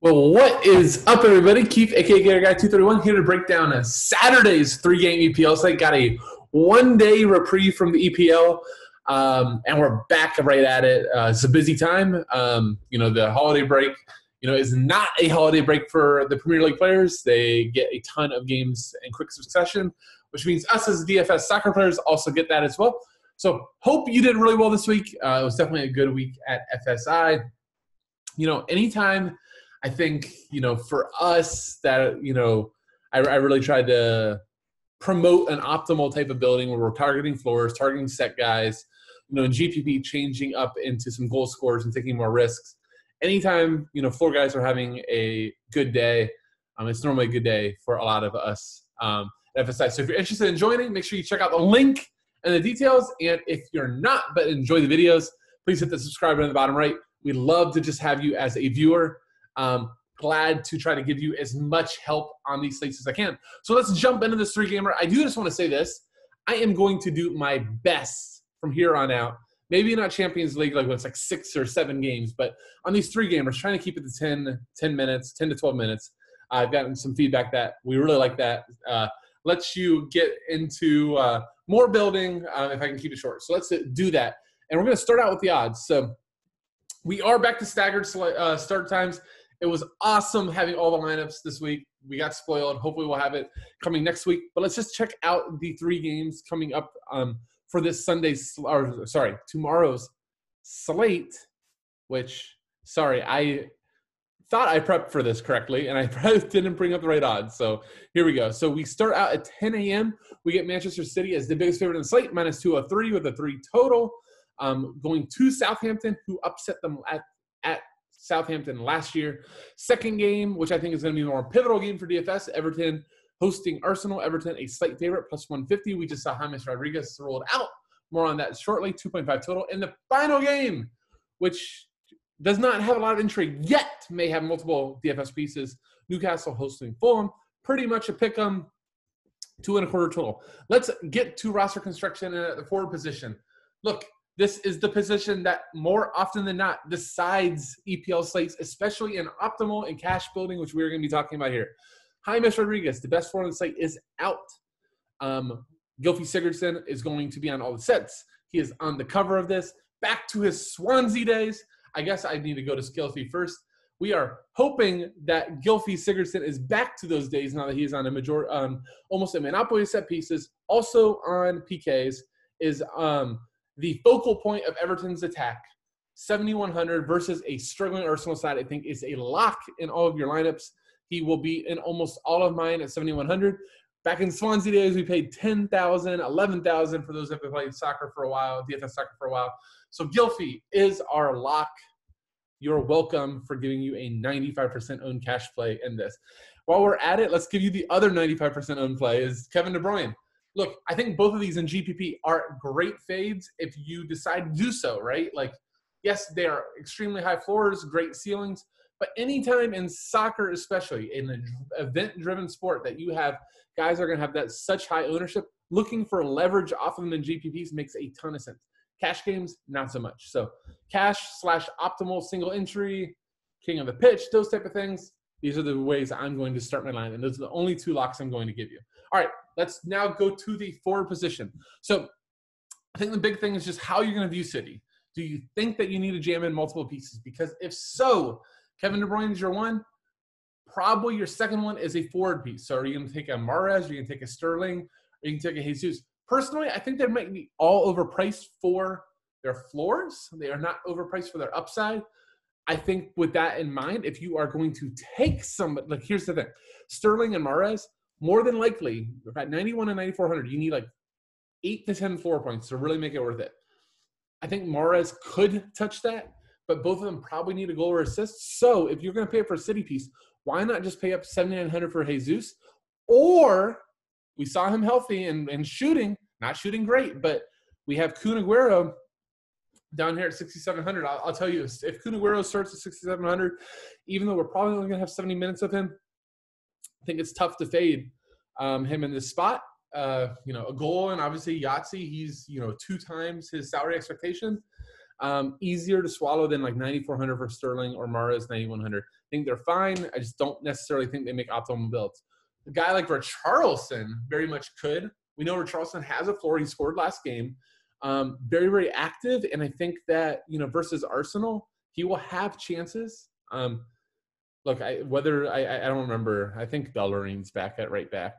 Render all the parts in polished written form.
Well, what is up, everybody? Keith, aka Gator Guy 231, here to break down a Saturday's three-game EPL slate. Got a one-day reprieve from the EPL, and we're back right at it. It's a busy time. The holiday break, is not a holiday break for the Premier League players. They get a ton of games in quick succession, which means us as DFS soccer players also get that as well. So, hope you did really well this week. It was definitely a good week at FSI. Anytime. I think, for us that, I really tried to promote an optimal type of building where we're targeting floors, targeting set guys, in GPP changing up into some goal scorers and taking more risks. Anytime, floor guys are having a good day, it's normally a good day for a lot of us at FSI. So if you're interested in joining, make sure you check out the link and the details. And if you're not, but enjoy the videos, please hit the subscribe button in the bottom right. We'd love to just have you as a viewer. Glad to try to give you as much help on these slates as I can. So let's jump into this three-gamer. I do just want to say this. I am going to do my best from here on out. Maybe not Champions League, like when it's like 6 or 7 games, but on these three gamers, trying to keep it to 10 minutes, 10 to 12 minutes. I've gotten some feedback that we really like that. Lets you get into more building if I can keep it short. So let's do that. And we're going to start out with the odds. So we are back to staggered start times. It was awesome having all the lineups this week. We got spoiled. Hopefully we'll have it coming next week. But let's just check out the 3 games coming up for this tomorrow's slate, which, I thought I prepped for this correctly, and I probably didn't bring up the right odds. So here we go. So we start out at 10 a.m. We get Manchester City as the biggest favorite in the slate, minus 203 with a 3 total. Going to Southampton, who upset them at Southampton last year. Second game, which I think is going to be a more pivotal game for DFS, Everton hosting Arsenal. Everton, a slight favorite, plus 150. We just saw James Rodriguez rolled out. More on that shortly, 2.5 total. And the final game, which does not have a lot of intrigue yet, may have multiple DFS pieces. Newcastle hosting Fulham. Pretty much a pick 'em, 2.25 total. Let's get to roster construction at the forward position. Look, this is the position that more often than not decides EPL slates, especially in optimal and cash building, which we're going to be talking about here. James Rodriguez, the best forward on the slate, is out. Gylfi Sigurdsson is going to be on all the sets. He is on the cover of this. Back to his Swansea days. I guess I need to go to Gylfi first. We are hoping that Gylfi Sigurdsson is back to those days now that he's on almost a monopoly of set pieces. Also on PKs is the focal point of Everton's attack. 7,100 versus a struggling Arsenal side, I think, is a lock in all of your lineups. He will be in almost all of mine at 7,100. Back in Swansea days, we paid 10,000, 11,000 for those that have played soccer for a while, DFS soccer for a while. So Gylfi is our lock. You're welcome for giving you a 95% owned cash play in this. While we're at it, let's give you the other 95% owned play is Kevin De Bruyne. Look, I think both of these in GPP are great fades if you decide to do so, right? Like, yes, they are extremely high floors, great ceilings, but anytime in soccer, especially in an event-driven sport that you have, guys are going to have that such high ownership, looking for leverage off of them in GPPs makes a ton of sense. Cash games, not so much. So cash/optimal single entry, king of the pitch, those type of things. These are the ways I'm going to start my line, and those are the only 2 locks I'm going to give you. All right, let's now go to the forward position. So I think the big thing is just how you're going to view City. Do you think that you need to jam in multiple pieces? Because if so, Kevin De Bruyne is your one. Probably your second one is a forward piece. So are you going to take a Mahrez? Are you going to take a Sterling? Or you can take a Jesus? Personally, I think they might be all overpriced for their floors. They are not overpriced for their upside. I think with that in mind, if you are going to take some, like here's the thing, Sterling and Mahrez, more than likely, at 91 and 9,400, you need like 8 to 10 floor points to really make it worth it. I think Mahrez could touch that, but both of them probably need a goal or assist. So if you're going to pay up for a City piece, why not just pay up 7,900 for Jesus? Or we saw him healthy and shooting, not shooting great, but we have Kun Aguero down here at 6,700. I'll tell you, if Kun Aguero starts at 6,700, even though we're probably only going to have 70 minutes of him, I think it's tough to fade him in this spot. A goal, and obviously Yahtzee, he's 2 times his salary expectation. Easier to swallow than like 9,400 for Sterling or Mahrez 9,100. I think they're fine. I just don't necessarily think they make optimal builds. A guy like Richarlison very much could. We know Richarlison has a floor. He scored last game. Very, very active. And I think that, versus Arsenal, he will have chances. Look, I don't remember. I think Bellerin's back at right back.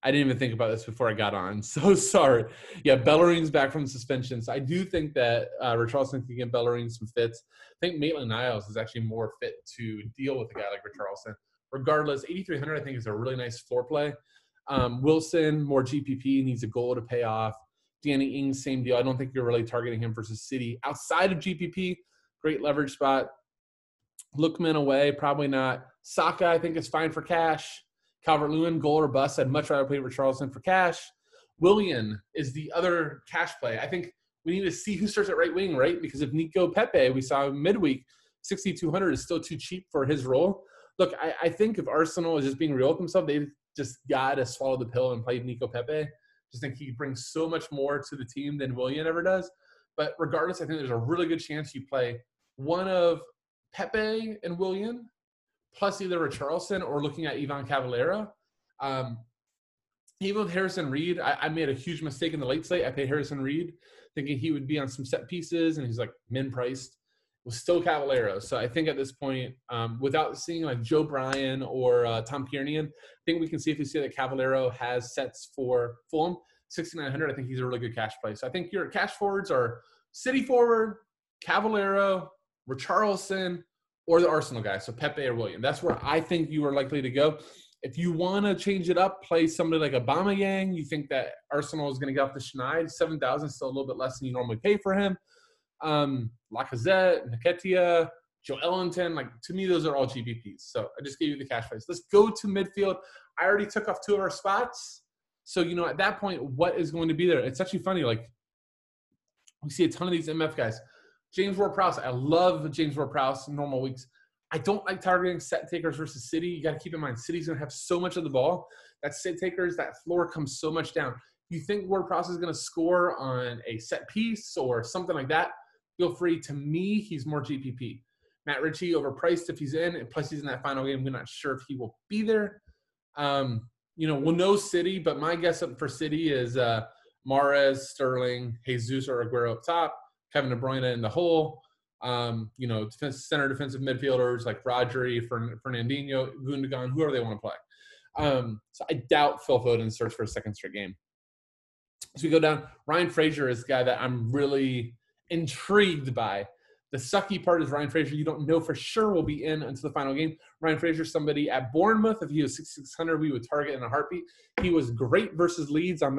I didn't even think about this before I got on. So sorry. Yeah, Bellerin's back from suspension. So I do think that Richarlison can give Bellerin some fits. I think Maitland-Niles is actually more fit to deal with a guy like Richarlison. Regardless, 8,300 I think is a really nice floor play. Wilson, more GPP, needs a goal to pay off. Danny Ings, same deal. I don't think you're really targeting him versus City. Outside of GPP, great leverage spot. Lookman away, probably not. Saka, I think, is fine for cash. Calvert-Lewin, goal or bust. I'd much rather play Richarlison for cash. Willian is the other cash play. I think we need to see who starts at right wing, right? Because if Nico Pepe, we saw midweek, 6,200 is still too cheap for his role. Look, I think if Arsenal is just being real with themselves, they've just got to swallow the pill and play Nico Pepe. Just think he brings so much more to the team than Willian ever does. But regardless, I think there's a really good chance you play one of Pepe and Willian, plus either Richarlison or looking at Ivan Cavallero. Even with Harrison Reed, I made a huge mistake in the late slate. I paid Harrison Reed thinking he would be on some set pieces, and he's like min-priced. It was still Cavallero. So I think at this point, without seeing like Joe Bryan or Tom Kiernan, I think we can safely say that Cavallero has sets for Fulham. 6,900, I think he's a really good cash play. So I think your cash forwards are City forward, Cavallero, Richarlison, or the Arsenal guy, so Pepe or Willian. That's where I think you are likely to go. If you want to change it up, play somebody like Aubameyang. You think that Arsenal is going to get off the schneid. 7,000 is still a little bit less than you normally pay for him. Lacazette, Nketiah, Joe Ellington. Like, to me, those are all GPPs. So I just gave you the cash plays. Let's go to midfield. I already took off 2 of our spots. So, at that point, what is going to be there? It's actually funny. Like, we see a ton of these MF guys. James Ward-Prowse. I love James Ward-Prowse in normal weeks. I don't like targeting set takers versus City. You got to keep in mind, City's going to have so much of the ball that set takers, that floor comes so much down. You think Ward-Prowse is going to score on a set piece or something like that, feel free. To me, he's more GPP. Matt Ritchie overpriced if he's in, and plus he's in that final game. We're not sure if he will be there. We'll know City, but my guess for City is Mahrez, Sterling, Jesus or Aguero up top, Kevin De Bruyne in the hole. Center defensive midfielders like Rodri, Fernandinho, Gundogan, whoever they want to play. So I doubt Phil Foden starts for a second straight game. As we go down, Ryan Fraser is the guy that I'm really intrigued by. The sucky part is Ryan Fraser, you don't know for sure will be in until the final game. Ryan Fraser, somebody at Bournemouth, if he was 6,600, we would target in a heartbeat. He was great versus Leeds on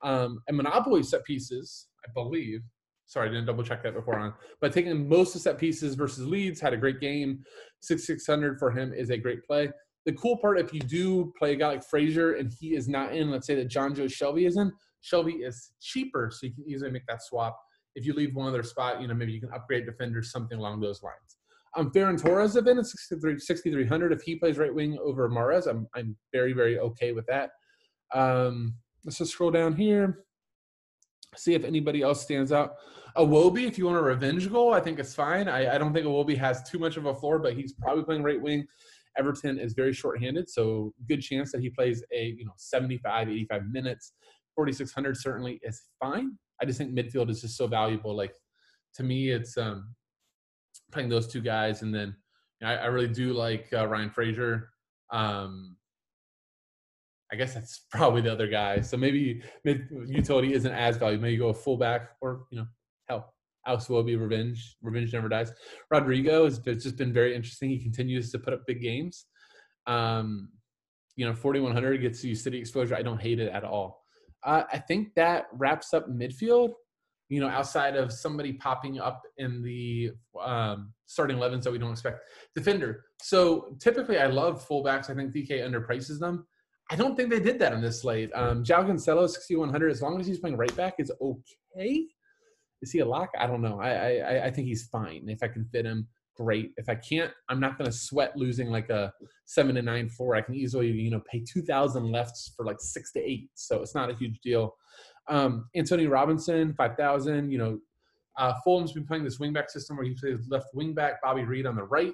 a Monopoly set pieces, I believe. Sorry, I didn't double check that before on. But taking most of set pieces versus Leeds, had a great game. 6,600 for him is a great play. The cool part, if you do play a guy like Frazier and he is not in, let's say that John Joe Shelby is in, Shelby is cheaper, so you can easily make that swap. If you leave one other spot, maybe you can upgrade defenders, something along those lines. Ferran Torres have been at 6,300. If he plays right wing over Mahrez, I'm very, very okay with that. Let's just scroll down here. See if anybody else stands out. Iwobi, if you want a revenge goal, I think it's fine. I don't think Iwobi has too much of a floor, but he's probably playing right wing. Everton is very short-handed, so good chance that he plays 75, 85 minutes. 4,600 certainly is fine. I just think midfield is just so valuable. Like, to me, it's playing those two guys, and then I really do like Ryan Fraser. I guess that's probably the other guy. So maybe utility isn't as valuable. Maybe you go a fullback or, hell, Alex Iwobi, revenge. Revenge never dies. Rodrigo has just been very interesting. He continues to put up big games. 4,100 gets you City exposure. I don't hate it at all. I think that wraps up midfield, outside of somebody popping up in the starting 11s that we don't expect. Defender. So typically I love fullbacks. I think DK underprices them. I don't think they did that on this slate. João Cancelo, 6,100, as long as he's playing right back, is okay. Is he a lock? I don't know. I think he's fine. If I can fit him, great. If I can't, I'm not going to sweat losing like a 7 to 9 4. I can easily, pay 2,000 lefts for like 6 to 8. So it's not a huge deal. Antonio Robinson, 5,000. Fulham's been playing this wingback system where he plays left wingback, Bobby Reed on the right.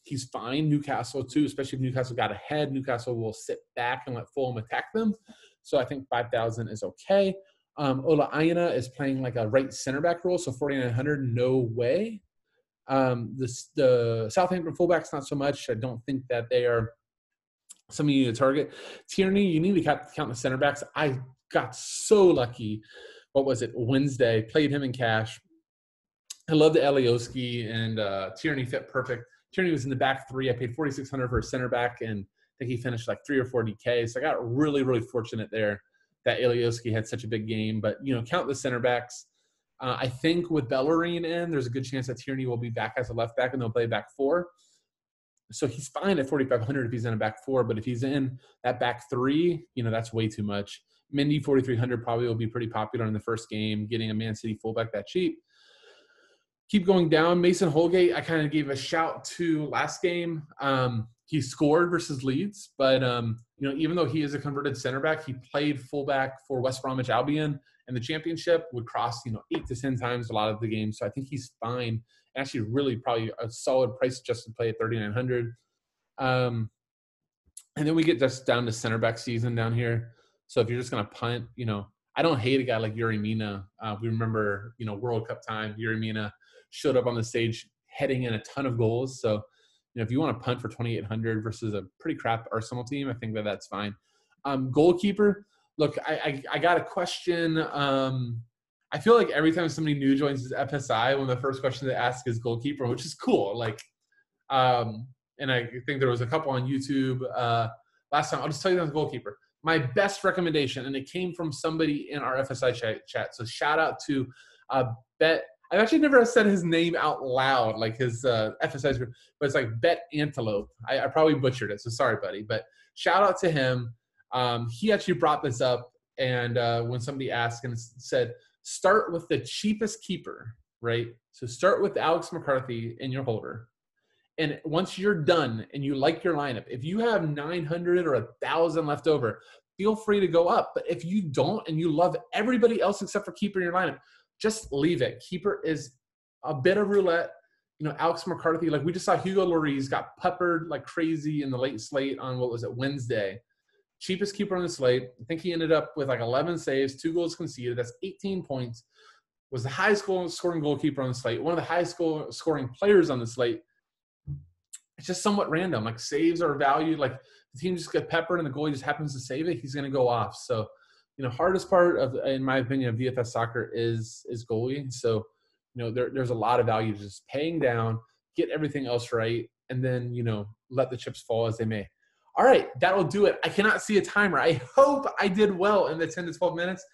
He's fine. Newcastle too, especially if Newcastle got ahead. Newcastle will sit back and let Fulham attack them. So I think 5,000 is okay. Ola Aina is playing like a right center back role, so 4,900, no way. The Southampton fullbacks, not so much. I don't think that they are something you need to target. Tierney, you need to count the center backs. I got so lucky. What was it? Wednesday, played him in cash. I love the Alioski, and Tierney fit perfect. Tierney was in the back three. I paid 4,600 for a center back, and I think he finished like 3 or 4 DK. So I got really, really fortunate there that Alioski had such a big game. But, count the center backs. I think with Bellerin in, there's a good chance that Tierney will be back as a left back, and they'll play back four. So he's fine at 4,500 if he's in a back four. But if he's in that back three, that's way too much. Mendy, 4,300, probably will be pretty popular in the first game, getting a Man City fullback that cheap. Keep going down. Mason Holgate, I kind of gave a shout to last game. He scored versus Leeds, but even though he is a converted center back, he played fullback for West Bromwich Albion in the championship, would cross 8 to 10 times a lot of the games. So I think he's fine. Actually, really probably a solid price adjusted play at 3,900. And then we get just down to center back season down here. So if you're just gonna punt, I don't hate a guy like Yuri Mina. We remember, World Cup time, Yuri Mina showed up on the stage heading in a ton of goals. So, if you want to punt for 2,800 versus a pretty crap Arsenal team, I think that's fine. Goalkeeper, look, I got a question. I feel like every time somebody new joins this FSI, one of the first questions they ask is goalkeeper, which is cool. And I think there was a couple on YouTube last time. I'll just tell you the goalkeeper. My best recommendation, and it came from somebody in our FSI chat. So shout out to Bet. I've actually never said his name out loud, like his FSI group, but it's like Bet Antelope. I probably butchered it, so sorry, buddy. But shout out to him. He actually brought this up, and when somebody asked and said, start with the cheapest keeper, right? So start with Alex McCarthy in your holder. And once you're done and you like your lineup, if you have 900 or 1,000 left over, feel free to go up. But if you don't and you love everybody else except for keeper in your lineup, just leave it. Keeper is a bit of roulette. Alex McCarthy, like we just saw Hugo Lloris got peppered like crazy in the late slate on, Wednesday. Cheapest keeper on the slate. I think he ended up with like 11 saves, 2 goals conceded. That's 18 points. Was the highest scoring goalkeeper on the slate. One of the highest scoring players on the slate. It's just somewhat random. Like saves are valued. Like the team just got peppered and the goalie just happens to save it. He's going to go off. So, hardest part of, in my opinion, of DFS soccer is goalie. So, there's a lot of value to just paying down, get everything else right, and then, let the chips fall as they may. All right, that'll do it. I cannot see a timer. I hope I did well in the 10 to 12 minutes.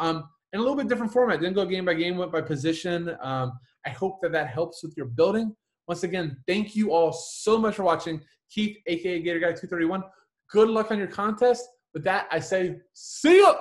In a little bit different format. Didn't go game by game, went by position. I hope that helps with your building. Once again, thank you all so much for watching. Keith, a.k.a. Gator Guy 231. Good luck on your contest. With that, I say, see ya!